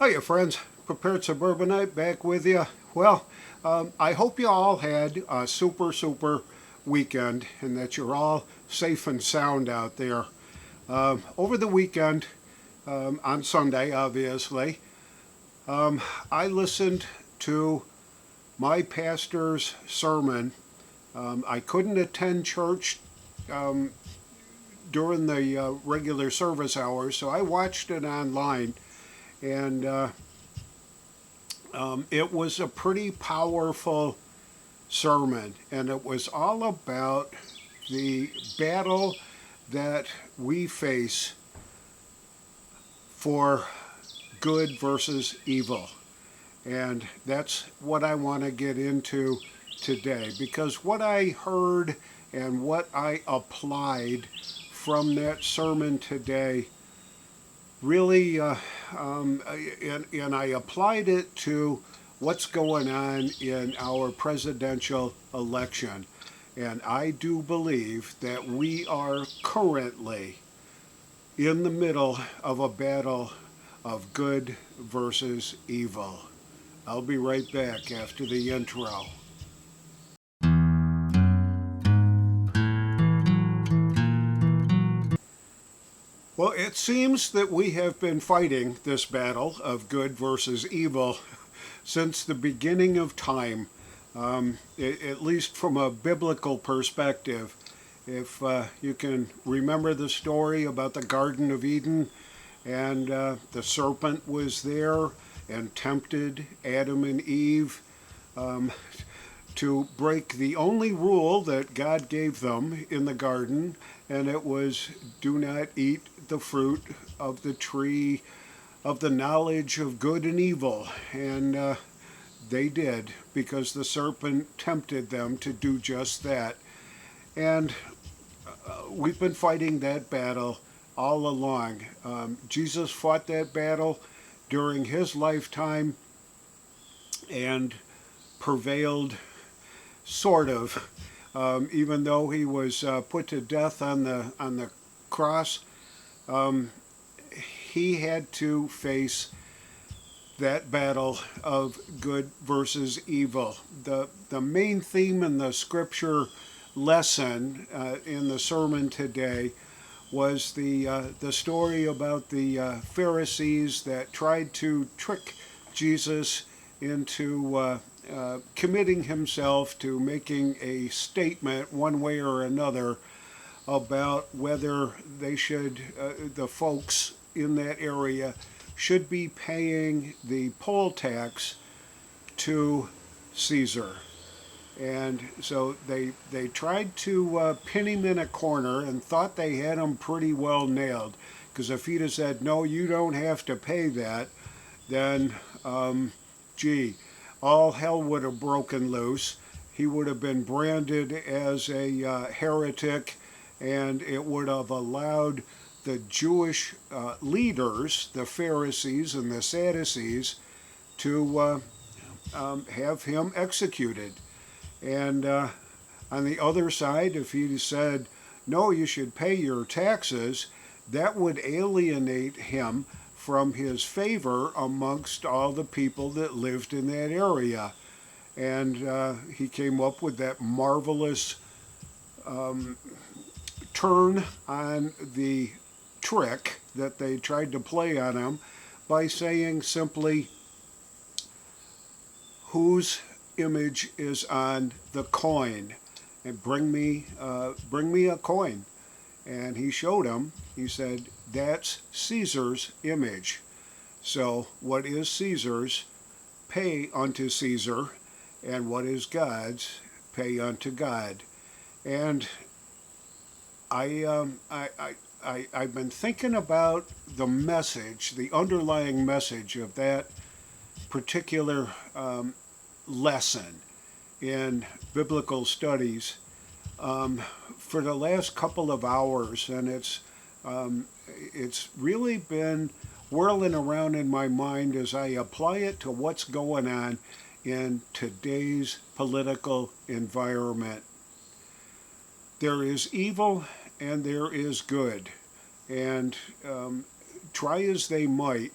Hiya, friends. Prepared Suburbanite back with you. Well, I hope you all had a super weekend and that you're all safe and sound out there. Over the weekend, on Sunday, obviously, I listened to my pastor's sermon. I couldn't attend church during the regular service hours, so I watched it online, and it was a pretty powerful sermon, and it was all about the battle that we face for good versus evil. And that's what I want to get into today, because what I heard and what I applied from that sermon today really, and I applied it to what's going on in our presidential election. And I do believe that we are currently in the middle of a battle of good versus evil. I'll be right back after the intro. Well, it seems that we have been fighting this battle of good versus evil since the beginning of time, at least from a biblical perspective. If you can remember the story about the Garden of Eden, and the serpent was there and tempted Adam and Eve to break the only rule that God gave them in the garden, and it was do not eat the fruit of the tree of the knowledge of good and evil. And they did, because the serpent tempted them to do just that. And we've been fighting that battle all along. Jesus fought that battle during his lifetime and prevailed, sort of, even though he was put to death on the cross. He had to face that battle of good versus evil. The main theme in the scripture lesson in the sermon today was the story about the Pharisees that tried to trick Jesus into committing himself to making a statement one way or another about whether they should, the folks in that area, should be paying the poll tax to Caesar. And so they tried to pin him in a corner and thought they had him pretty well nailed. Because if he'd have said, no, you don't have to pay that, then, all hell would have broken loose. He would have been branded as a heretic, and it would have allowed the Jewish leaders, the Pharisees and the Sadducees, to have him executed. And on the other side, if he said, no, you should pay your taxes, that would alienate him from his favor amongst all the people that lived in that area. And he came up with that marvelous turn on the trick that they tried to play on him by saying simply, whose image is on the coin? And bring me a coin. And he showed him. He said, that's Caesar's image. So what is Caesar's, pay unto Caesar, and what is God's, pay unto God. And I've been thinking about the message, the underlying message of that particular lesson in biblical studies for the last couple of hours, and it's really been whirling around in my mind as I apply it to what's going on in today's political environment. There is evil and there is good, and try as they might,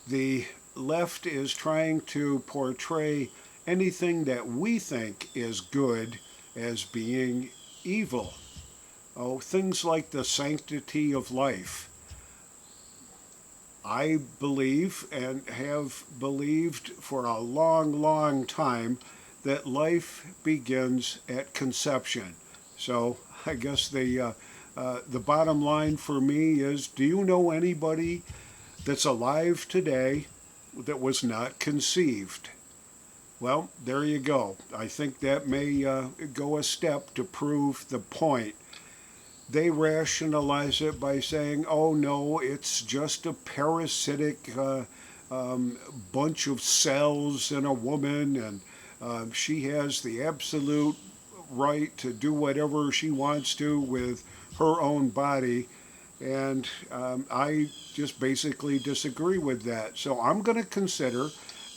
the left is trying to portray anything that we think is good as being evil. Oh, things like the sanctity of life. I believe and have believed for a long, long time that life begins at conception. So I guess the bottom line for me is, do you know anybody that's alive today that was not conceived? Well, there you go. I think that may go a step to prove the point. They rationalize it by saying, oh no, it's just a parasitic bunch of cells in a woman, and she has the absolute right to do whatever she wants to with her own body. And I just basically disagree with that. So I'm going to consider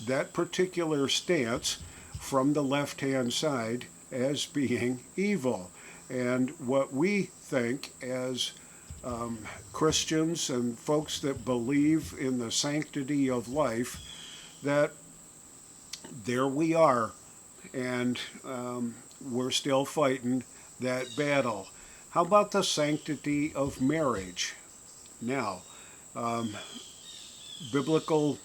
that particular stance from the left-hand side as being evil. And what we think as Christians and folks that believe in the sanctity of life, that there we are, and we're still fighting that battle. How about the sanctity of marriage? Now, biblical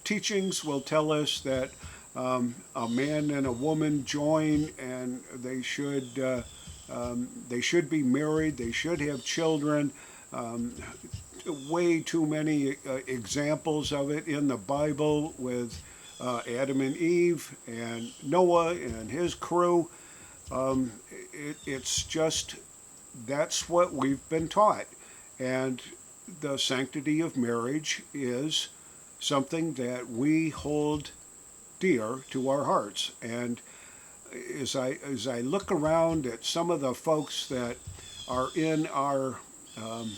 teachings will tell us that a man and a woman join, and they should be married. They should have children. Way too many examples of it in the Bible with Adam and Eve and Noah and his crew. It's just, that's what we've been taught. And the sanctity of marriage is something that we hold dear to our hearts. And as I look around at some of the folks that are in our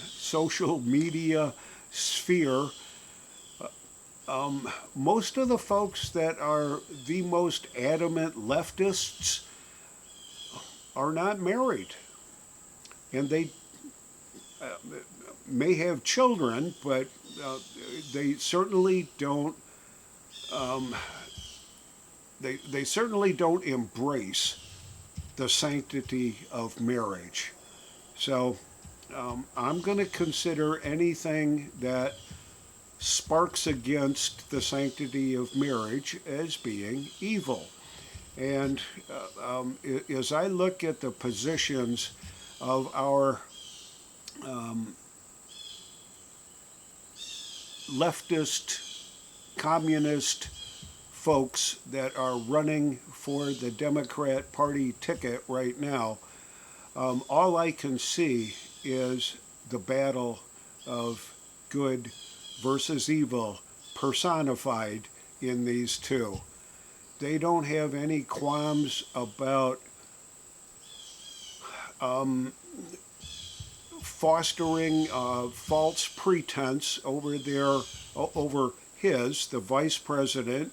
social media sphere, most of the folks that are the most adamant leftists are not married. And they may have children, but they certainly don't. They certainly don't embrace the sanctity of marriage. So I'm going to consider anything that sparks against the sanctity of marriage as being evil. And as I look at the positions of our leftist, communist folks that are running for the Democrat Party ticket right now, all I can see is the battle of good versus evil personified in these two. They don't have any qualms about fostering false pretense over the vice president,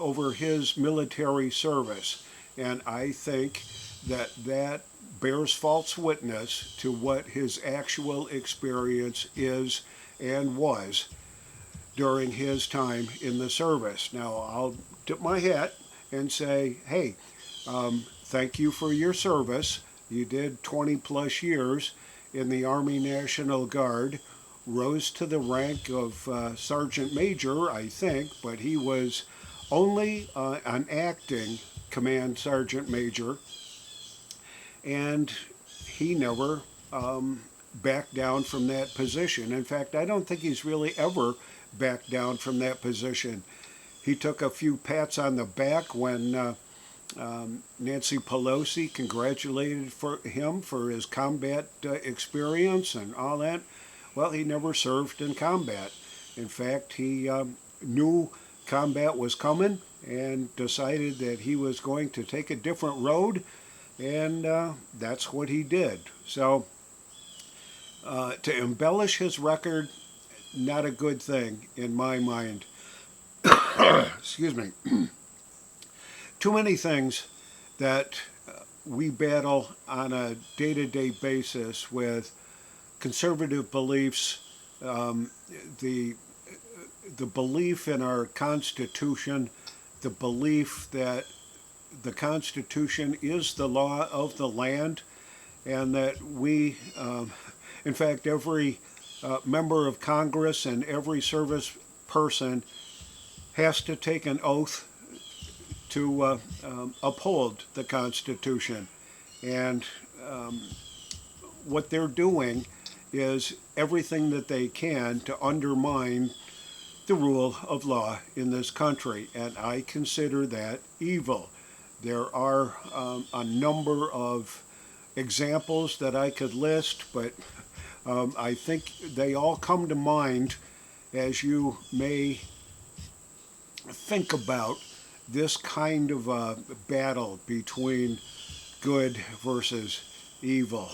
over his military service. And I think that bears false witness to what his actual experience is and was during his time in the service. Now, I'll tip my hat and say, hey, thank you for your service. You did 20 plus years in the Army National Guard, rose to the rank of Sergeant Major, I think, but he was only an acting Command Sergeant Major, and he never backed down from that position. In fact, I don't think he's really ever backed down from that position. He took a few pats on the back when Nancy Pelosi congratulated him for his combat experience and all that. Well, he never served in combat. In fact, he knew combat was coming and decided that he was going to take a different road, and that's what he did. So to embellish his record, not a good thing in my mind. Excuse me. Too many things that we battle on a day-to-day basis with conservative beliefs, the the belief in our Constitution, the belief that the Constitution is the law of the land, and that we, in fact, every member of Congress and every service person has to take an oath to uphold the Constitution. And what they're doing is everything that they can to undermine the rule of law in this country, and I consider that evil. There are a number of examples that I could list, but I think they all come to mind as you may think about this kind of a battle between good versus evil.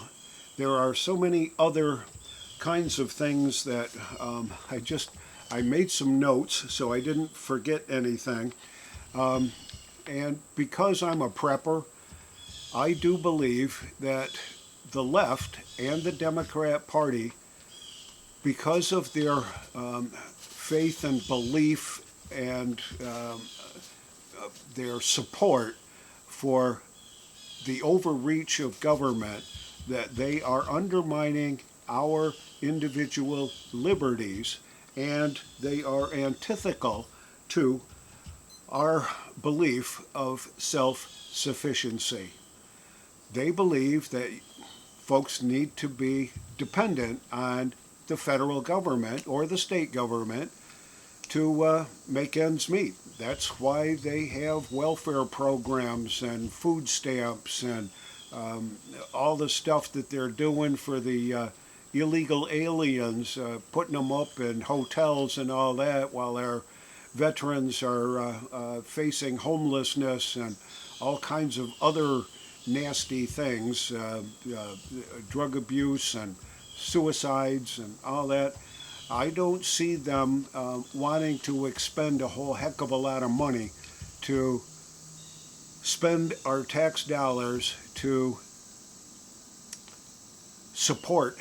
There are so many other kinds of things that I made some notes so I didn't forget anything. And because I'm a prepper, I do believe that the left and the Democrat Party, because of their faith and belief and their support for the overreach of government, that they are undermining our individual liberties, and they are antithetical to our belief of self-sufficiency. They believe that folks need to be dependent on the federal government or the state government to make ends meet. That's why they have welfare programs and food stamps and all the stuff that they're doing for the illegal aliens, putting them up in hotels and all that, while our veterans are facing homelessness and all kinds of other nasty things, drug abuse and suicides and all that. I don't see them wanting to expend a whole heck of a lot of money to spend our tax dollars to support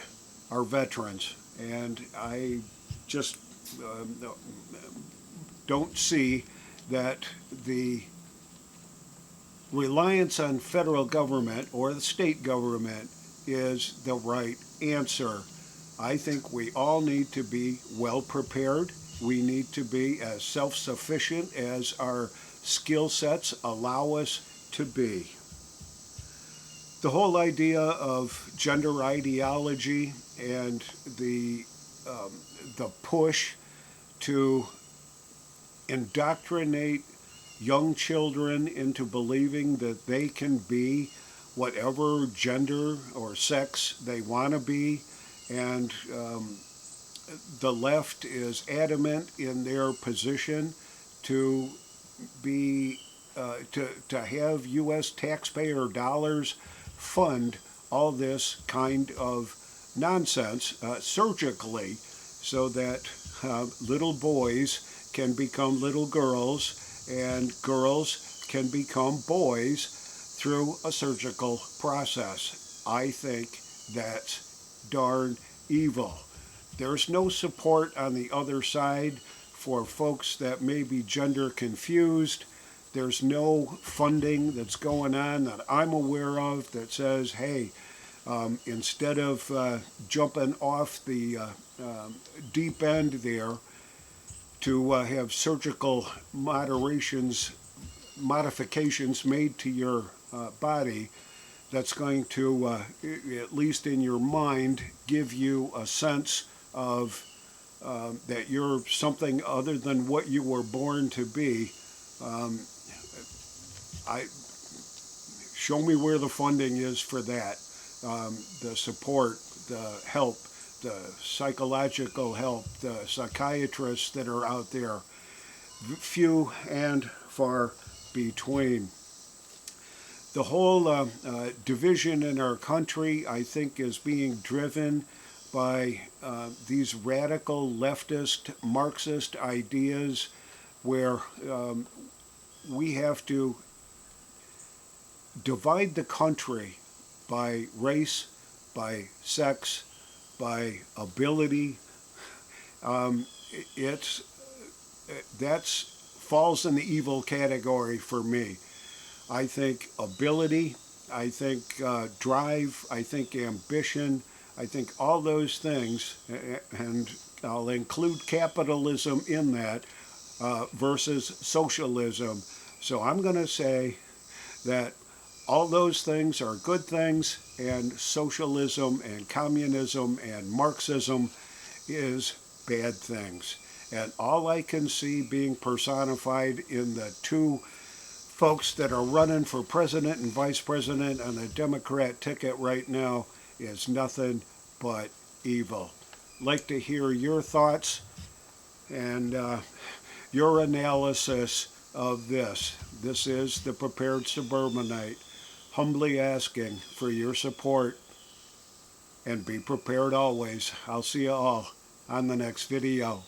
our veterans. And I just don't see that the reliance on federal government or the state government is the right answer. I think we all need to be well prepared. We need to be as self-sufficient as our skill sets allow us to be. The whole idea of gender ideology and the push to indoctrinate young children into believing that they can be whatever gender or sex they want to be, and the left is adamant in their position to be to have U.S. taxpayer dollars fund all this kind of nonsense surgically, so that little boys can become little girls and girls can become boys through a surgical process. I think that's darn evil. There's no support on the other side for folks that may be gender confused. There's no funding that's going on that I'm aware of that says, hey, instead of jumping off the deep end there to have surgical modifications made to your body, that's going to, at least in your mind, give you a sense of that you're something other than what you were born to be. Show me where the funding is for that. The support, the help, the psychological help, the psychiatrists that are out there, few and far between. The whole division in our country, I think, is being driven by these radical leftist Marxist ideas where we have to divide the country by race, by sex, by ability. It's that's falls in the evil category for me. I think ability, I think drive, I think ambition, I think all those things, and I'll include capitalism in that, versus socialism. So I'm going to say that all those things are good things, and socialism and communism and Marxism is bad things. And all I can see being personified in the two folks that are running for president and vice president on the Democrat ticket right now is nothing but evil. Like to hear your thoughts and your analysis of this. This is the Prepared Suburbanite, humbly asking for your support, and be prepared always. I'll see you all on the next video.